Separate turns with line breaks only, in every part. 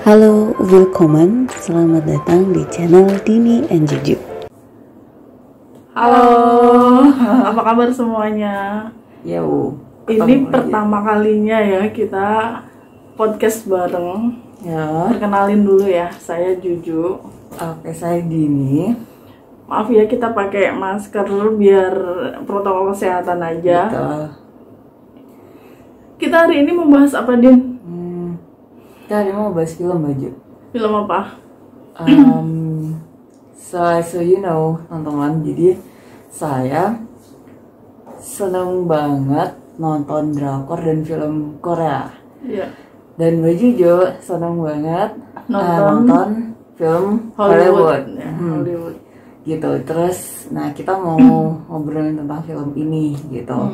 Halo, willkommen, selamat datang di channel Dini and Juju.
Halo, apa kabar semuanya?
Yo,
Ini pertama kalinya ya kita podcast bareng.
Ya.
Perkenalin dulu ya, saya Juju.
Oke, saya Dini.
Maaf ya kita pakai masker biar protokol kesehatan aja.
Betul.
Kita hari ini membahas apa, Din?
Kita hari mau bahas film baju.
Film apa?
So you know, teman-teman. Jadi saya seneng banget nonton drakor dan film Korea.
Iya.
Dan baju juga seneng banget nonton film
Hollywood.
Hollywood.
Ya, Hollywood.
Gitu. Terus, nah kita mau ngobrolin tentang film ini gitu.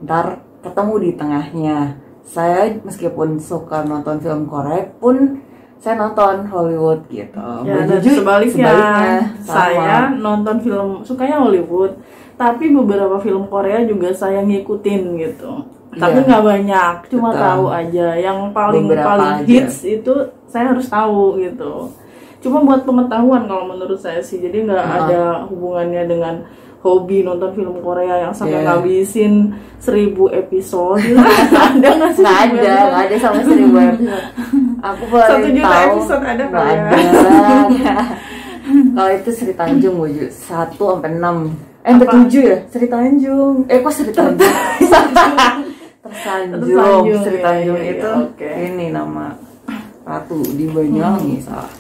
Ntar ketemu di tengahnya. Saya meskipun suka nonton film Korea pun saya nonton Hollywood gitu.
Ya, dan sebaliknya saya nonton film sukanya Hollywood, tapi beberapa film Korea juga saya ngikutin gitu. Tapi nggak banyak, cuma tahu aja. Yang paling hits itu saya harus tahu gitu. Cuma buat pengetahuan kalau menurut saya sih. Jadi nggak ada hubungannya dengan hobi nonton film Korea yang sampai ngabisin 1000 episode gitu. Ada nggak sih?
Nggak ada sama 1000 episode. Aku paling
1 juta
tahu
episode ada nggak ya?
Kalau itu Sri Tanjung, Boju 1 sampai 6. Sampai 7 ya? Sri Tanjung. Kok Sri Tanjung? Tersanjung. Sri Tanjung itu ini nama ratu di Banyuwangi salah.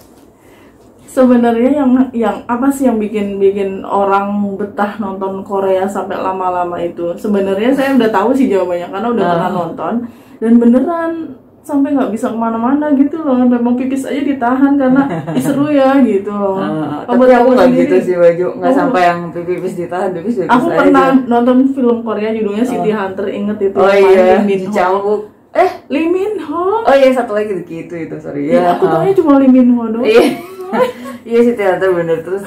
Sebenarnya yang apa sih yang bikin orang betah nonton Korea sampai lama-lama itu? Sebenarnya saya udah tahu sih jawabannya karena udah pernah nonton dan beneran sampai nggak bisa kemana-mana gitu loh. Memang pipis aja ditahan karena seru ya gitu loh.
Tapi aku nggak gitu sih Baju, nggak sampai yang pipis ditahan, pipis
aku pernah nonton film Korea judulnya City Hunter, inget itu?
Oh iya, dicambuk.
Lee Min Ho.
Oh iya, satu lagi gitu itu, sorry ya.
Aku taunya cuma Lee Min Ho doang.
Iya sih, teater bener terus.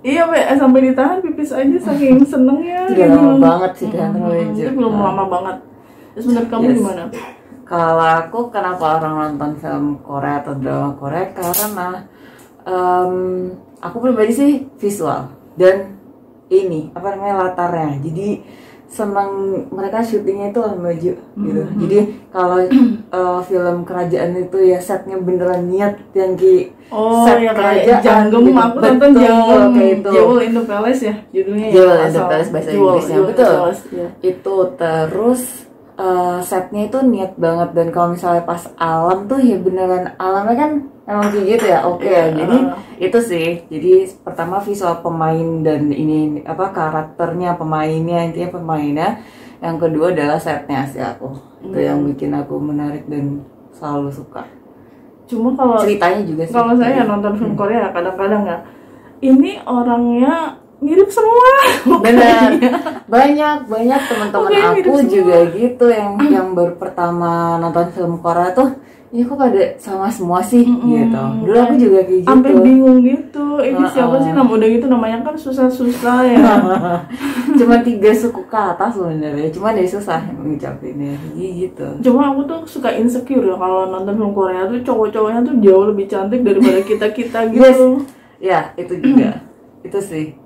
Iya, sampai ditahan pipis aja saking senengnya.
Udah lama banget sih teater
itu belum lama banget. Terus menurut kamu gimana?
Kalau aku kenapa orang nonton film Korea atau drama Korea karena aku pribadi sih visual dan ini apa namanya latarnya. Jadi senang mereka syutingnya itu lah baju gitu. Jadi kalau film kerajaan itu ya setnya beneran niat yang set
ya
kerajaan
Janggem gitu. Aku nonton Janggem
itu.
Jewel in the Palace ya judulnya.
Jewel in the Palace bahasa Inggrisnya betul.
Ya.
Itu terus setnya itu niat banget dan kalau misalnya pas alam tuh ya beneran alamnya kan emang kayak gitu ya jadi itu sih jadi pertama visual pemain dan ini apa karakternya pemainnya intinya pemainnya yang kedua adalah setnya sih aku itu yang bikin aku menarik dan selalu suka. Cuma kalau ceritanya juga sih
kalau saya nonton film Korea kadang-kadang ya ini orangnya mirip semua.
Benar. banyak teman-teman aku juga gitu yang baru pertama nonton film Korea tuh ini kok pada sama semua sih gitu. Dulu aku juga kayak gitu.
Sampai bingung gitu. Ini siapa sih udah gitu namanya kan susah-susah ya.
Cuma 3 suku ke atas sebenarnya. Cuma dia susah ngucapinnya gitu.
Cuma aku tuh suka insecure ya kalau nonton film Korea tuh cowok-cowoknya tuh jauh lebih cantik daripada kita-kita gitu.
Ya, itu juga. Itu sih.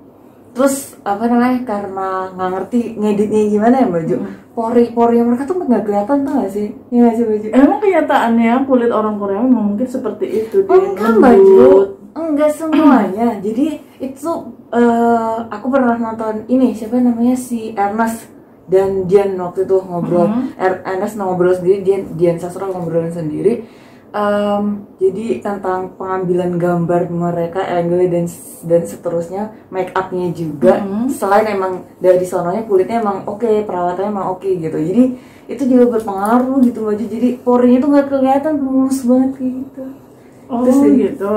Terus apa namanya karena nggak ngerti ngeditnya gimana ya Baju pori mereka tuh nggak kelihatan tuh nggak sih ya nggak sih Baju
emang kenyataannya kulit orang Korea memang mungkin seperti itu
kan Baju enggak semuanya jadi itu aku pernah nonton ini siapa namanya si Ernest dan Dian waktu itu ngobrol Ernest ngobrol sendiri Dian Sastro ngobrolin sendiri jadi tentang pengambilan gambar mereka angle dan seterusnya make upnya juga selain emang dari sononya kulitnya emang perawatannya emang gitu jadi itu juga berpengaruh gitu Baju jadi porinya tuh nggak kelihatan mulus banget gitu.
Gitu.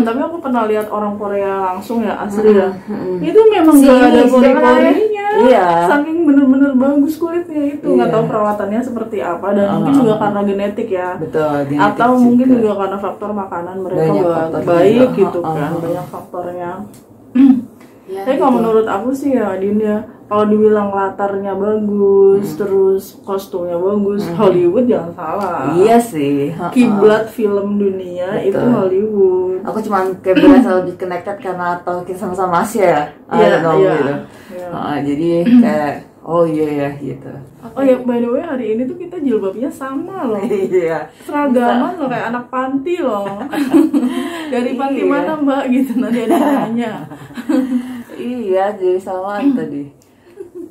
Tapi aku pernah lihat orang Korea langsung ya asli ya. Itu memang gak ada pori-porinya.
Iya.
Saking bener-bener bagus kulitnya itu. Nggak tahu perawatannya seperti apa dan mungkin juga karena genetik ya.
Betul. Genetik
atau mungkin juga karena faktor makanan mereka baik gitu kan. Banyak faktornya.
Ya,
tapi kalau menurut aku sih ya Dinda, kalau dibilang latarnya bagus, terus kostumnya bagus, Hollywood jangan salah.
Iya sih.
Kiblat film dunia itu Hollywood.
Aku cuma kayak berasa lebih connected karena tahu kita sama-sama Asia ya.
Iya,
gitu. Jadi kayak oh iya gitu.
Oh ya, by the way hari ini tuh kita jilbabnya sama loh.
Iya.
Seragaman loh, kayak anak panti loh. Dari panti mana Mbak gitu, nanti ada yang nanya.
Iya, jadi samaan tadi.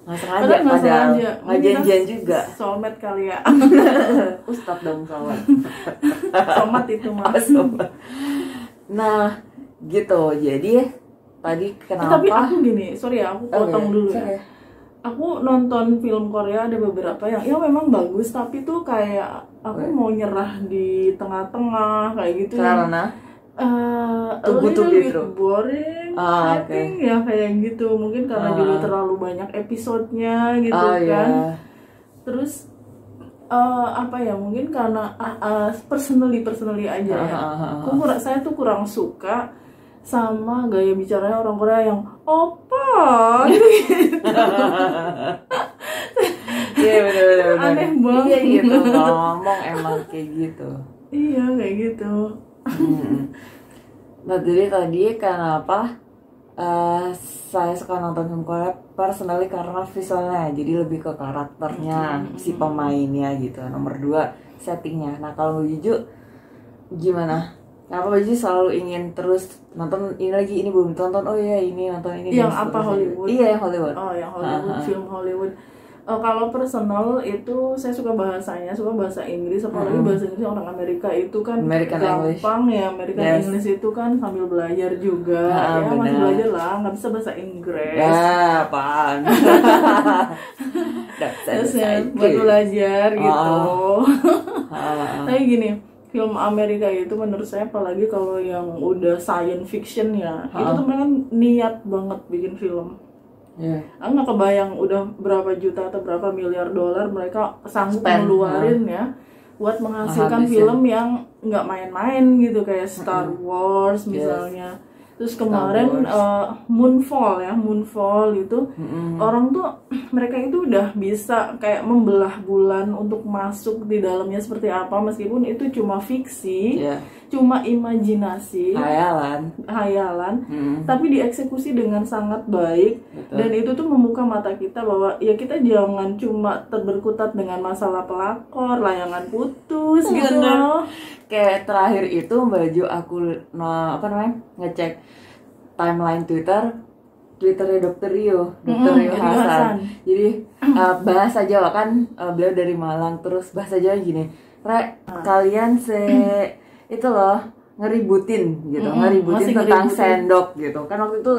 Nggak sengaja, padahal nggak janjian juga.
Soulmate kali ya.
Ustadz dong soalnya.
Somat itu mah.
Nah, gitu. Jadi tadi kenapa?
Tapi aku gini, sorry ya, aku potong dulu ya. Aku nonton film Korea ada beberapa yang ya memang bagus, tapi tuh kayak aku mau nyerah di tengah-tengah kayak gitu.
Karena
a little bit boring, I think ya kayak gitu. Mungkin karena juga terlalu banyak episodenya gitu kan. Terus apa ya, mungkin karena personally aja ya. Saya tuh kurang suka sama gaya bicaranya orang Korea yang opa gitu.
Iya bener.
Aneh banget.
Iya gitu, ngomong emang kayak gitu.
Iya kayak gitu.
Nah jadi tadi kenapa saya suka nonton film Korea personally karena visualnya, jadi lebih ke karakternya si pemainnya gitu. Nomor 2 settingnya. Nah kalau Juju gimana? Kenapa Juju selalu ingin terus nonton ini lagi, ini belum tonton, oh iya ini nonton ini.
Yang apa Hollywood?
Iya yang Hollywood.
Oh yang Hollywood, film Hollywood. Kalau personal itu saya suka bahasanya, suka bahasa Inggris, apalagi bahasa Inggris orang Amerika itu kan
American
gampang
English.
ya. American English itu kan sambil belajar juga, ya bener. Masih belajar lah, nggak bisa bahasa Inggris.
Ya, apaan?
Buat belajar gitu. Tapi gini, film Amerika itu menurut saya apalagi kalau yang udah science fiction ya, itu tuh mereka niat banget bikin film. Aku nggak kebayang udah berapa juta atau berapa miliar dolar mereka sanggup ngeluarin ya buat menghasilkan film yang nggak main-main gitu, kayak Star Wars misalnya. Terus kemarin Moonfall itu orang tuh mereka itu udah bisa kayak membelah bulan untuk masuk di dalamnya seperti apa, meskipun itu cuma fiksi, cuma imajinasi, hayalan, tapi dieksekusi dengan sangat baik. Dan itu tuh membuka mata kita bahwa ya kita jangan cuma berkutat dengan masalah pelakor, layangan putus gitu loh.
Kayak terakhir itu baju aku ngecek timeline Twitternya Dr. Rio Hasan. Jadi bahasa Jawa kan, beliau dari Malang, terus bahasa Jawa gini, kalian itu loh ngeributin gitu, ngeributin tentang sendok gitu kan, waktu itu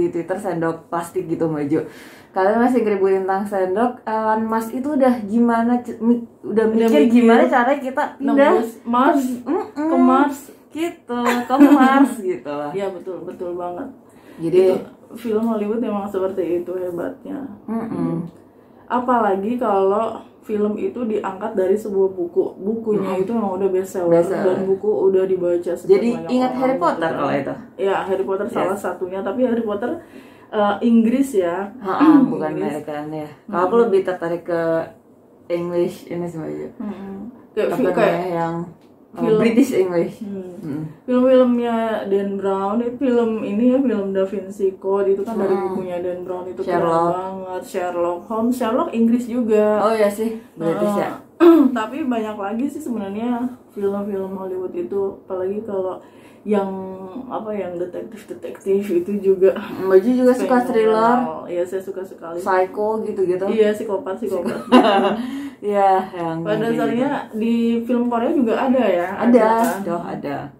di Twitter sendok plastik gitu baju. Kalian masih ngeributin tentang sendok, Elon Musk itu udah mikir gimana caranya kita pindah
ke Mars
gitu, ke Mars gitu.
Iya betul banget.
Jadi
itu, film Hollywood memang seperti itu hebatnya. Apalagi kalau film itu diangkat dari sebuah bukunya itu memang udah bestseller dan buku udah dibaca sebanyak.
Jadi ingat Harry Potter kalau itu?
Ya Harry Potter salah satunya, tapi Harry Potter Inggris ya,
bukan American ya. Kalau aku lebih tertarik ke English ini semuanya. Kayak yang British English.
Film-filmnya Dan Brown itu film Da Vinci Code itu kan dari bukunya Dan Brown itu keren banget. Sherlock Inggris juga.
Oh ya sih, British ya.
Tapi banyak lagi sih sebenarnya film-film Hollywood itu, apalagi kalau yang detektif itu juga.
Baju juga suka thriller.
Iya, saya suka sekali.
Psycho gitu-gitu.
Iya, psikopat.
Iya, yang
pada dasarnya di film Korea juga ada ya.
Ada.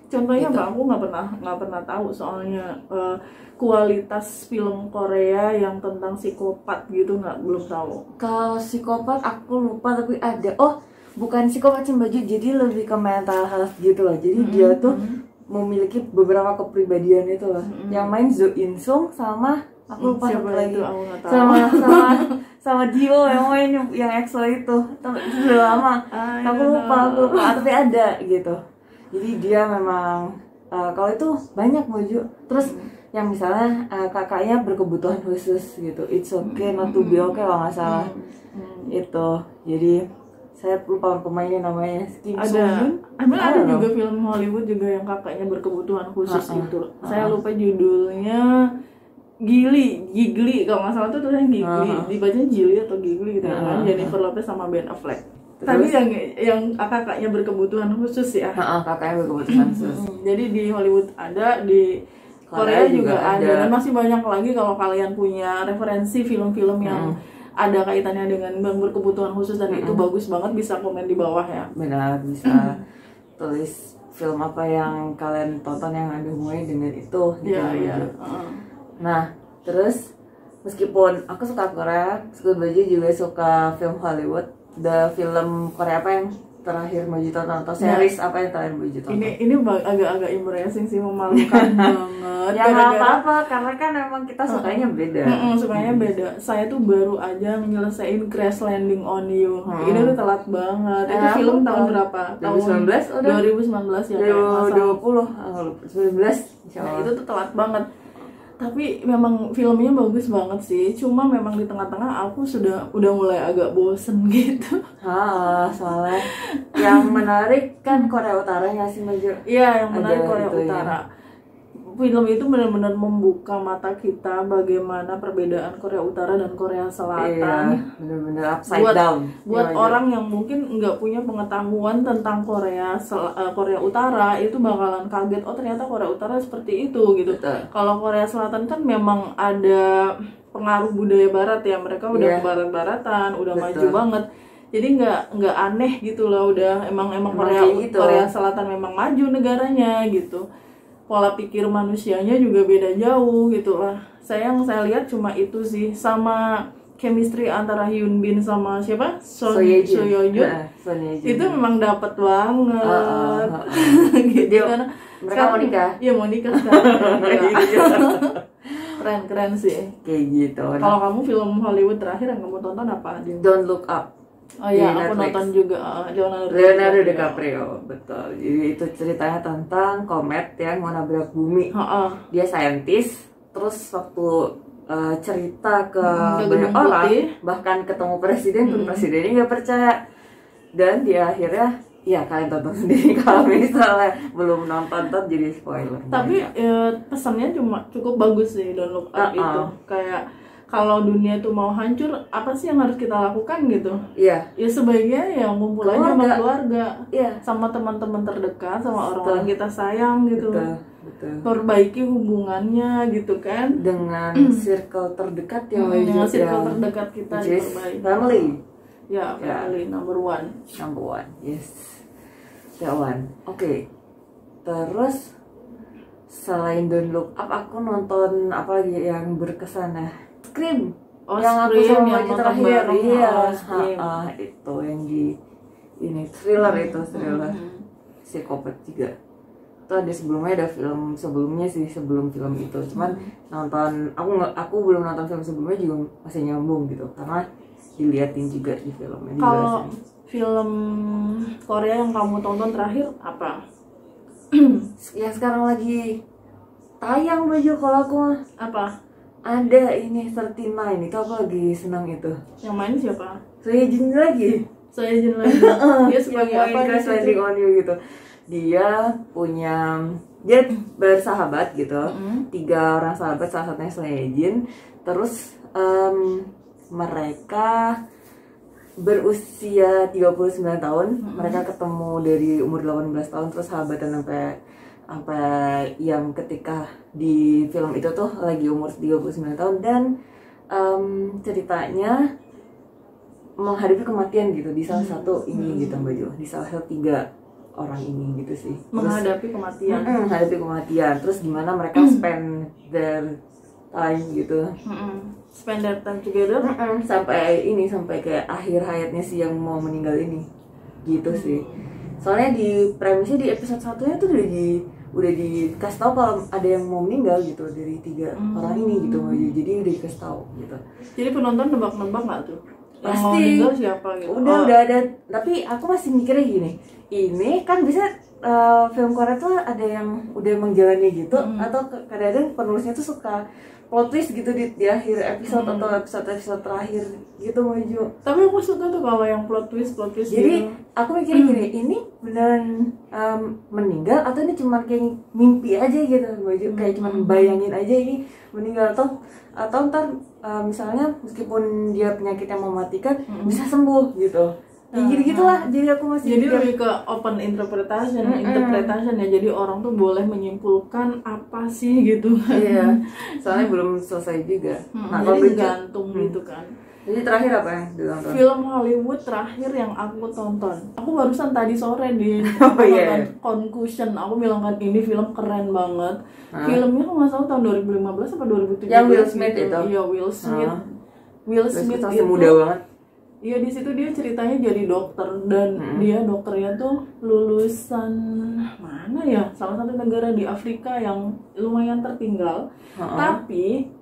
Contohnya gitu. Aku nggak pernah tahu soalnya kualitas film Korea yang tentang psikopat gitu, belum tahu.
Kalau psikopat aku lupa, tapi ada. Oh, bukan psikopat sih baju, jadi lebih ke mental health gitu loh. Jadi dia tuh memiliki beberapa kepribadian itu loh. Yang main Zo In Sung sama aku lupa satu lagi. Sama Dio yang main yang EXO itu. Udah lama. Aku lupa, tapi ada gitu. Jadi dia memang kalau itu banyak baju. Terus yang misalnya kakaknya berkebutuhan khusus gitu, it's okay not to be okay kalau nggak salah. Itu jadi saya lupa pemainnya namanya, Kim Soo Hyun.
Ada juga film Hollywood juga yang kakaknya berkebutuhan khusus itu. Saya lupa judulnya. Gigli kalau nggak salah tuh tulisannya Gigli, dibacanya Gili atau Gigli gitu kan. Jennifer Lopez sama Ben Affleck. Tapi yang kakaknya berkebutuhan khusus ya.
Kakaknya berkebutuhan khusus.
Jadi di Hollywood ada, di Korea juga ada, dan masih banyak lagi. Kalau kalian punya referensi film-film yang ada kaitannya dengan yang berkebutuhan khusus dan itu bagus banget, bisa komen di bawah ya.
Benar, bisa tulis film apa yang kalian tonton yang ada hubungannya dengan itu. Nah, terus meskipun aku suka Korea, Squid Baju juga suka film Hollywood. Film Korea apa yang terakhir Baju tonton, atau series apa yang terakhir Baju tonton?
Ini agak embarrassing sih, memalukan banget.
Ya nggak apa-apa, karena kan emang kita sukanya beda.
Sukanya beda. Saya tuh baru aja menyelesaikan Crash Landing on You. Ini tuh telat banget. Itu film tahun berapa?
2019 udah?
2019 ya.
2020, 2019.
Nah, itu tuh telat banget. Tapi memang filmnya bagus banget sih. Cuma memang di tengah-tengah aku udah mulai agak bosen gitu.
Soalnya yang menarik kan Korea Utara ya sih, Maju.
Iya, yang menarik Korea Utara. Film itu benar-benar membuka mata kita bagaimana perbedaan Korea Utara dan Korea Selatan.
Iya, benar-benar upside down.
Buat orang yang mungkin nggak punya pengetahuan tentang Korea Utara, itu bakalan kaget, oh ternyata Korea Utara seperti itu gitu. Kalau Korea Selatan kan memang ada pengaruh budaya Barat ya, mereka udah kebarat-baratan, udah maju banget. Jadi nggak aneh gitu lah, udah emang Korea Selatan memang maju negaranya gitu. Pola pikir manusianya juga beda jauh gitu lah. Yang saya lihat cuma itu sih, sama chemistry antara Hyun Bin sama siapa? So Ye Jun. Itu memang dapat banget. Gitu kan.
Mereka mau nikah.
Iya, mau nikah sekarang. Keren sih.
Kayak gitu.
Kalau kamu film Hollywood terakhir yang kamu tonton apa?
Don't Look Up.
Oh iya, aku nonton juga
Leonardo DiCaprio, betul. Jadi itu ceritanya tentang komet yang mau nabrak bumi. Dia saintis, terus waktu cerita ke banyak orang, bahkan ketemu presiden pun presidennya nggak percaya. Dan dia akhirnya, ya kalian tonton sendiri kalau misalnya belum nonton jadi spoiler.
Tapi pesannya cukup bagus sih Don't Look Up itu. Kayak kalau dunia tuh mau hancur, apa sih yang harus kita lakukan gitu?
Iya.
Ya sebaiknya ya ngumpul aja sama keluarga, sama teman-teman terdekat, sama orang-orang kita sayang gitu. Betul. Perbaiki hubungannya gitu kan? Dengan
circle terdekat
dengan circle terdekat kita diperbaiki.
Family.
Ya, family number one.
Yes. That one. Oke. Terus selain Don't Look Up, aku nonton apa lagi yang berkesan ya? Scream. Yang aku sama Maju terakhir. Itu yang di thriller. Psikopat juga. Itu ada sebelumnya, ada film sebelumnya sih sebelum film itu. Cuman nonton aku belum nonton film sebelumnya juga masih nyambung gitu, karena diliatin juga di filmnya.
Kalau film Korea yang kamu tonton terakhir apa?
Yang sekarang lagi tayang Baju kalau aku mah.
Apa?
Ada ini 39, itu aku lagi senang itu.
Yang main siapa?
So Ye Jin lagi. Dia sebagai apa? Crash Landing on You gitu. Dia bersahabat gitu. 3 orang sahabat, salah satunya So Ye Jin. Terus mereka berusia 39 tahun. Mereka ketemu dari umur 18 tahun, terus sahabatan sampai yang ketika di film itu tuh lagi umur 39 tahun. Dan ceritanya menghadapi kematian gitu di salah satu ini gitu Mbak Jo, di salah satu 3 orang ini gitu sih.
Menghadapi kematian.
Terus gimana mereka spend their time gitu.
Spend their time together
sampai kayak akhir hayatnya si yang mau meninggal ini gitu sih. Soalnya di premisnya di episode 1-nya tuh udah dikasih tahu kalau ada yang mau meninggal gitu dari 3 orang ini gitu. Jadi udah dikasih tahu gitu.
Jadi penonton nebak-nebak nggak tuh? Yang mau meninggal siapa gitu?
Udah ada, tapi aku masih mikirnya gini, ini kan bisa film Korea tuh ada yang udah menjalani gitu, atau kadang-kadang penulisnya tuh suka plot twist gitu di akhir episode atau episode terakhir gitu Maju.
Tapi aku suka tuh kalau yang plot twist
jadi
gitu.
aku mikirnya gini, ini beneran meninggal atau ini cuma kayak mimpi aja gitu Maju, kayak cuma bayangin aja ini meninggal, atau ntar misalnya meskipun dia penyakit yang mematikan bisa sembuh gitu. Gitulah, jadi aku masih
lebih ke open interpretation ya, jadi orang tuh boleh menyimpulkan apa sih gitu kan.
Iya, soalnya belum selesai juga.
Nah, jadi gantung gitu kan.
Jadi terakhir apa yang ditonton?
Film Hollywood terakhir yang aku tonton, aku barusan tadi sore di Concussion, aku bilang kan ini film keren banget. Filmnya aku nggak tahu tahun 2015 atau 2017.
Yang Will Smith itu?
Iya, Will Smith
masih
itu
muda banget.
Iya, di situ dia ceritanya jadi dokter, dan dia dokternya tuh lulusan mana ya, salah satu negara di Afrika yang lumayan tertinggal. Tapi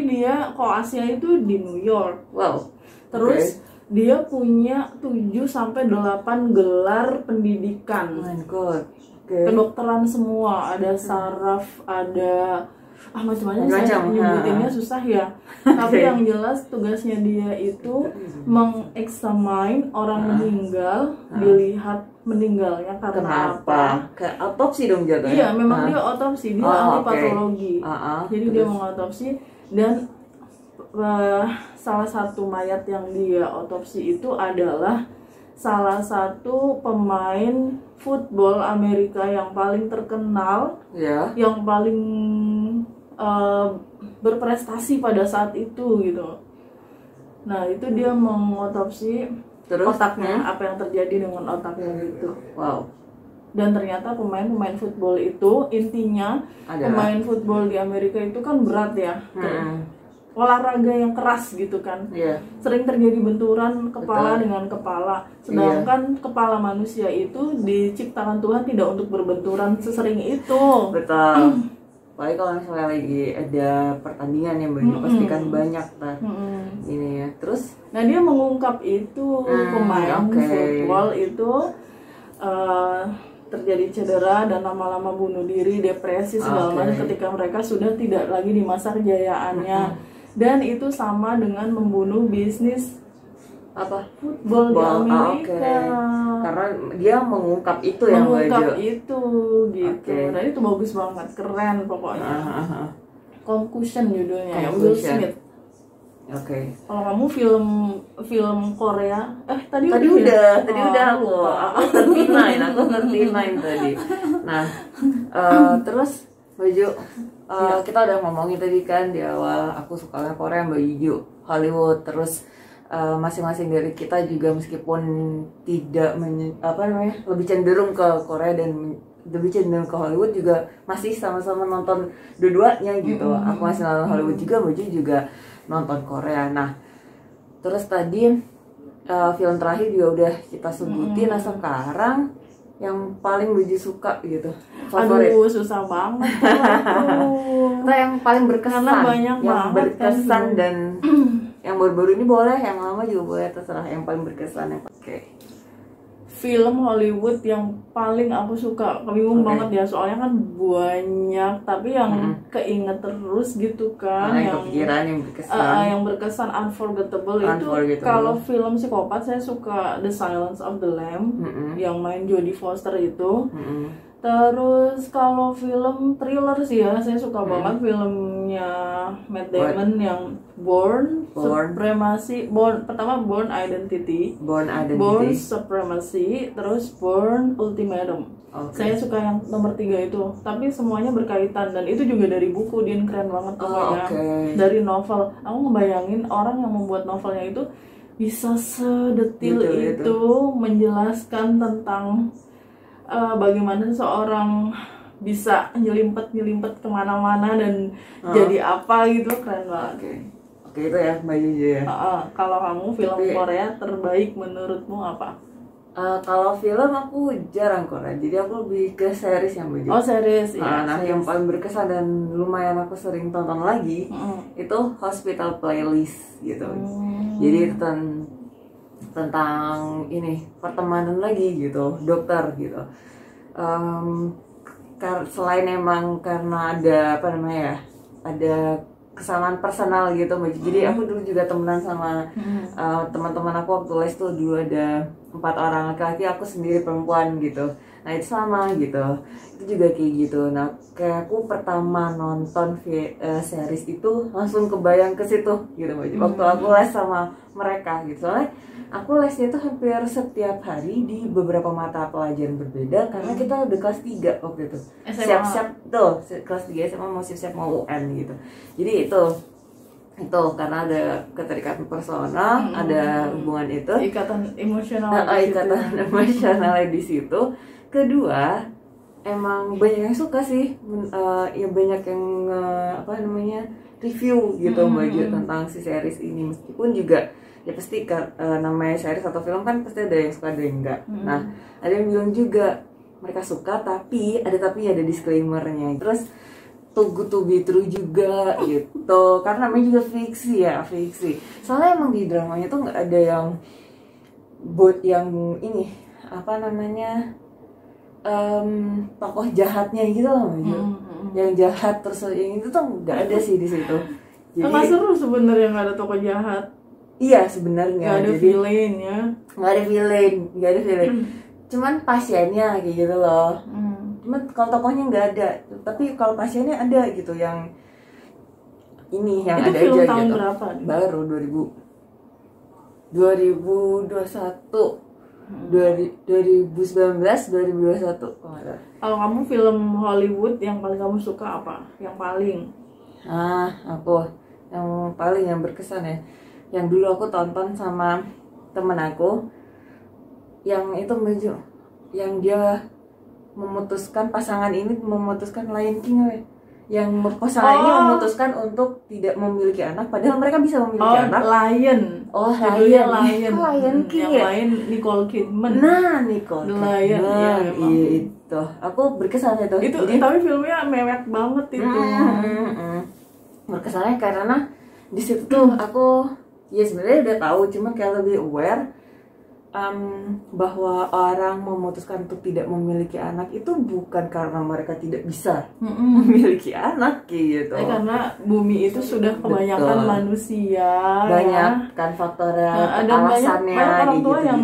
dia koasnya itu di New York.
Wow.
Terus dia punya 7-8 gelar pendidikan.
Oh my god.
Kedokteran semua, ada saraf, ada macam-macam. Saya nyebutinnya susah ya. Tapi yang jelas tugasnya dia itu mengeksamin orang meninggal, dilihat meninggalnya karena apa.
Kayak autopsi dong jatuhnya.
Iya, memang dia otopsi, dia ahli patologi. Jadi dia mengotopsi, dan salah satu mayat yang dia otopsi itu adalah salah satu pemain football Amerika yang paling terkenal, yang paling berprestasi pada saat itu gitu. Nah, itu dia mengotopsi otaknya, apa yang terjadi dengan otaknya gitu.
Wow.
Dan ternyata pemain football itu intinya pemain football di Amerika itu kan berat ya, olahraga yang keras gitu kan. Sering terjadi benturan kepala dengan kepala. Sedangkan kepala manusia itu diciptakan Tuhan tidak untuk berbenturan sesering itu.
Betul. Apalagi kalau misalnya lagi ada pertandingan yang pasti kan banyak kan. Ini ya. Terus
nah, dia mengungkap itu pemain football itu terjadi cedera dan lama-lama bunuh diri, depresi segala macam ketika mereka sudah tidak lagi di masa kejayaannya. Dan itu sama dengan membunuh bisnis football di Amerika.
Karena dia mengungkap itu yang
itu gitu. Dan itu bagus banget, keren pokoknya. Concussion judulnya, Will Smith. Kalau kamu film Korea, tadi
udah aku ngertiin tadi. Nah, terus Baju, kita udah ngomongin tadi kan di awal, aku sukanya Korea, Mbak Yuju Hollywood. Terus masing-masing dari kita juga meskipun tidak lebih cenderung ke Korea dan lebih cenderung ke Hollywood, juga masih sama-sama nonton dua-duanya gitu. Aku masih nonton Hollywood juga, Baju juga nonton Korea. Nah, terus tadi film terakhir juga udah kita sebutin. Nah, sekarang yang paling Baju suka gitu, favorit.
Aduh, susah banget.
Nah, yang paling berkesan,
banyak
yang berkesan
kan,
dan yang baru-baru ini boleh, yang lama juga boleh, terserah. Yang paling berkesan yang
film Hollywood yang paling aku suka, bingung banget ya, soalnya kan banyak, tapi yang keinget terus gitu kan, yang
kepikiran, yang berkesan,
unforgettable. Itu kalau film psikopat saya suka The Silence of the Lamb, yang main Jodie Foster itu. Terus kalau film thriller sih ya, saya suka banget filmnya Matt Damon yang Born Supremacy. Pertama Born Identity, Born Supremacy, terus Born Ultimatum. Saya suka yang nomor 3 itu, tapi semuanya berkaitan, dan itu juga dari buku, Din, keren banget pokoknya. Dari novel. Aku ngebayangin orang yang membuat novelnya itu bisa sedetil itu menjelaskan tentang bagaimana seseorang bisa nyelimpet kemana-mana dan jadi apa gitu, keren banget.
Oke, itu ya Mbak Yuju ya.
Kalau kamu film Korea terbaik menurutmu apa?
Kalau film aku jarang Korea, jadi aku lebih ke series yang Mbak Yuju.
Series ya.
Nah, yang paling berkesan dan lumayan aku sering tonton lagi itu Hospital Playlist gitu. Jadi tentang ini pertemanan lagi gitu, dokter gitu. Selain emang karena ada apa namanya ya, ada kesamaan personal gitu, jadi aku dulu juga temenan sama teman-teman aku waktu les tuh, dulu ada 4 orang laki-laki, aku sendiri perempuan gitu. Nah itu sama gitu, itu juga kayak gitu. Nah kayak aku pertama nonton series itu langsung kebayang ke situ gitu waktu aku les sama mereka gitu. Soalnya aku lesnya itu hampir setiap hari di beberapa mata pelajaran berbeda karena kita udah kelas 3 waktu itu. Siap-siap tuh kelas 3 SMA mau siap-siap mau UN gitu. Jadi itu karena ada keterikatan personal, ada hubungan itu,
ikatan emosional,
emosionalnya di situ. Kedua, emang banyak yang suka sih, ya banyak yang apa namanya review gitu baju tentang si series ini, meskipun juga ya pasti namanya series atau film kan pasti ada yang suka ada yang enggak. Nah ada yang bilang juga mereka suka tapi ada disclaimernya. Terus too good to be true juga gitu, karena namanya juga fiksi. Soalnya emang di dramanya tuh nggak ada yang buat yang ini apa namanya tokoh jahatnya gitu loh, yang jahat terus yang itu tuh nggak ada sih di situ.
Jadi nggak seru sebenarnya, nggak ada tokoh jahat.
Iya sebenarnya
nggak ada villain ya,
nggak ada villain. Cuman pasiennya kayak gitu loh. Cuman kalau tokohnya nggak ada, tapi kalau pasiennya ada gitu, yang ini yang
itu
ada
film
aja
tahun
gitu.
Berapa?
Baru 2021. 2019 2021.
Kalau kamu film Hollywood yang paling kamu suka apa? Yang paling?
Aku yang paling yang berkesan ya, yang dulu aku tonton sama temen aku, yang itu baju yang dia pasangan ini memutuskan Lion King, yang pasangan ini memutuskan untuk tidak memiliki anak padahal mereka bisa memiliki anak.
Lion
King
yang
ya?
lain Nicole Kidman.
Nicole
Kidman.
Iya itu. Aku berkesan itu.
Jadi, tapi filmnya mewek banget itu.
Berkesannya karena di situ tuh aku ya sebenarnya udah tahu, cuma kayak lebih aware bahwa orang memutuskan untuk tidak memiliki anak itu bukan karena mereka tidak bisa memiliki anak gitu.
Karena bumi itu sudah kebanyakan manusia.
Banyak kan faktornya, alasannya.
Banyak orang tua
gitu,
yang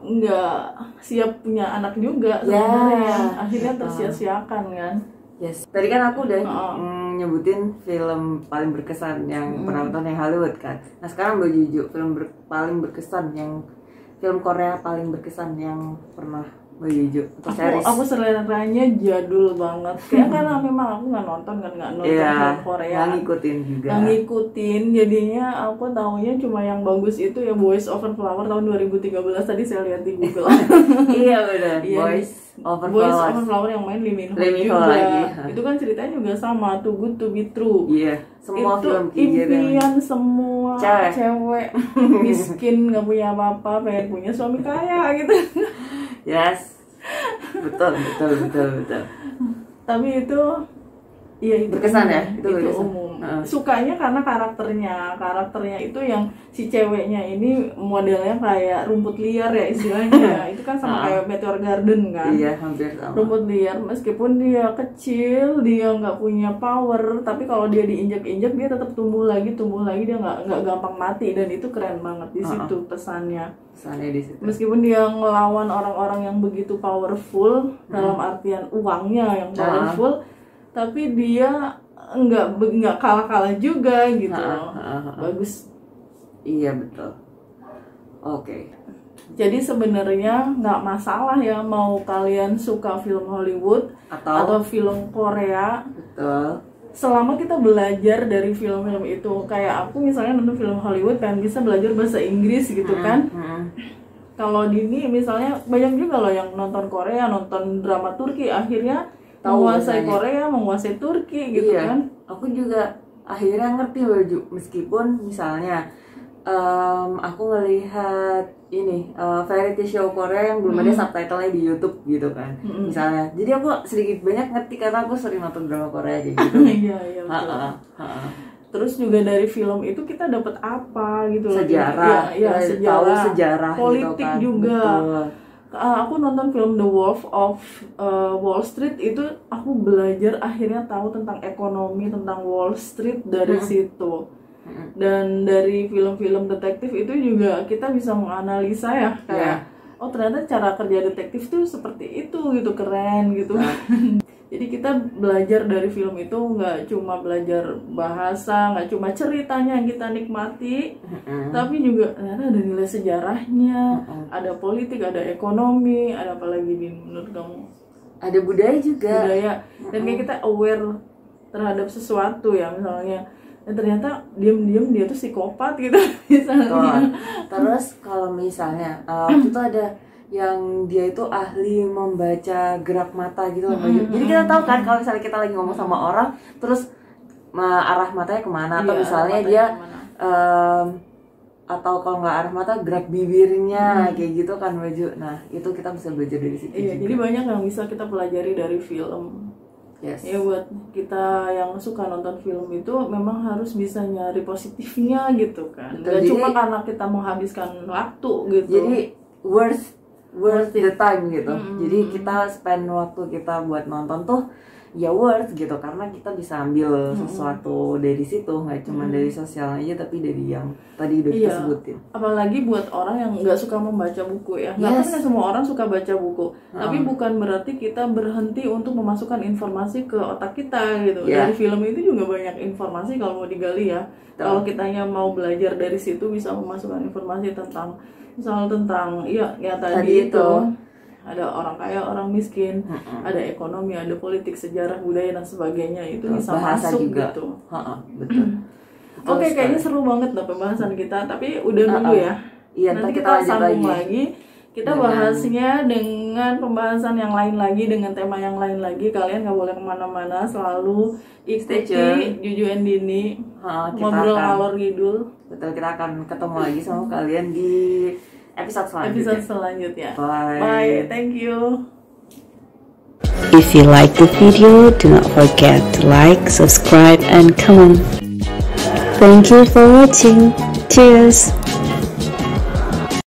enggak siap punya anak juga sebenarnya. Akhirnya tersia-siakan kan.
Yes. Tadi kan aku udah nyebutin film paling berkesan yang pernah nonton yang Hollywood kan. Nah sekarang Mbak Juju, paling berkesan yang film Korea paling berkesan yang pernah Mbak Juju atau series?
Aku seleranya jadul banget. Kayak karena memang aku nggak nonton film Korea.
Nggak ngikutin juga.
Nggak ngikutin, jadinya aku taunya cuma yang bagus itu ya Boys Over Flower tahun 2013 tadi saya lihat di Google.
Iya benar. Boys Over
Flower yang main Lee Min Ho juga. Lagi. Itu kan ceritanya juga sama, Too Good to be True.
Iya. Semua
itu
film
impian semua cewek miskin nggak punya apa-apa pengen punya suami kaya gitu.
Yes, betul. Tapi
itu iya itu
berkesan ya,
itu umum. Sukanya karena karakternya itu yang si ceweknya ini modelnya kayak rumput liar ya istilahnya. Itu kan sama kayak Meteor Garden kan.
Iya, hampir sama.
Rumput liar, meskipun dia kecil, dia nggak punya power, tapi kalau dia diinjak-injak dia tetap tumbuh lagi, dia nggak gampang mati, dan itu keren banget di situ pesannya.
Di situ.
Meskipun dia ngelawan orang-orang yang begitu powerful dalam artian uangnya yang powerful, tapi dia nggak kalah juga gitu. Bagus.
Iya betul. Oke.
Jadi sebenarnya nggak masalah ya mau kalian suka film Hollywood atau film Korea.
Betul.
Selama kita belajar dari film-film itu, kayak aku misalnya nonton film Hollywood pengen bisa belajar bahasa Inggris gitu kan. Kalau Dini misalnya banyak juga loh yang nonton Korea, nonton drama Turki, akhirnya menguasai Korea, menguasai Turki gitu kan.
Aku juga akhirnya ngerti baju, meskipun misalnya aku ngelihat ini variety show Korea yang belum ada subtitlenya di YouTube gitu kan. Misalnya, jadi aku sedikit banyak ngerti karena aku sering nonton drama Korea kayak gitu.
Iya betul. Terus juga dari film itu kita dapat apa gitu,
sejarah,
tahu
sejarah
politik
gitu kan.
juga.
Betul.
Aku nonton film The Wolf of Wall Street itu aku belajar akhirnya tahu tentang ekonomi, tentang Wall Street dari situ. Dan dari film-film detektif itu juga kita bisa menganalisa ya kayak oh ternyata cara kerja detektif tuh seperti itu gitu, keren gitu. Jadi kita belajar dari film itu nggak cuma belajar bahasa, nggak cuma ceritanya yang kita nikmati, tapi juga ternyata ada nilai sejarahnya, ada politik, ada ekonomi, ada apa lagi menurut kamu?
Ada budaya juga.
Budaya. Dan kayak kita aware terhadap sesuatu ya, misalnya. Dan ternyata diam-diam dia tuh psikopat gitu misalnya.
Terus kalau misalnya itu ada yang dia itu ahli membaca gerak mata gitu. Jadi kita tahu kan kalau misalnya kita lagi ngomong sama orang terus arah matanya kemana, atau misalnya dia atau kalau nggak arah mata gerak bibirnya kayak gitu kan baju. Nah itu kita bisa belajar dari situ.
Iya, jadi banyak yang bisa kita pelajari dari film.
Yes.
Ya buat kita yang suka nonton film itu memang harus bisa nyari positifnya gitu kan. Gak cuma karena kita menghabiskan waktu gitu.
Jadi worth the time gitu. Jadi kita spend waktu kita buat nonton tuh ya worth gitu, karena kita bisa ambil sesuatu dari situ, nggak cuma dari sosial aja tapi dari yang tadi udah kita sebutin.
Apalagi buat orang yang nggak suka membaca buku ya. Nggak kan semua orang suka baca buku, tapi bukan berarti kita berhenti untuk memasukkan informasi ke otak kita gitu. Dari film itu juga banyak informasi kalau mau digali ya. Kalau kitanya mau belajar dari situ bisa memasukkan informasi tentang tentang ya tadi itu ada orang kaya, orang miskin, ada ekonomi, ada politik, sejarah, budaya dan sebagainya, itu bisa masuk juga. Gitu.
Betul.
Oke, kayaknya seru banget dah pembahasan kita, tapi udah dulu ya.
Iya,
nanti kita sambung lagi. Kita bahasnya dengan pembahasan yang lain lagi, dengan tema yang lain lagi. Kalian nggak boleh kemana-mana, selalu ikuti Juju and Dini, ngobrol ngalor ngidul.
Betul, kita akan ketemu lagi sama kalian di episode selanjutnya.
Bye. Thank you.
If you like the video, do not forget to like, subscribe, and comment. Thank you for watching. Cheers.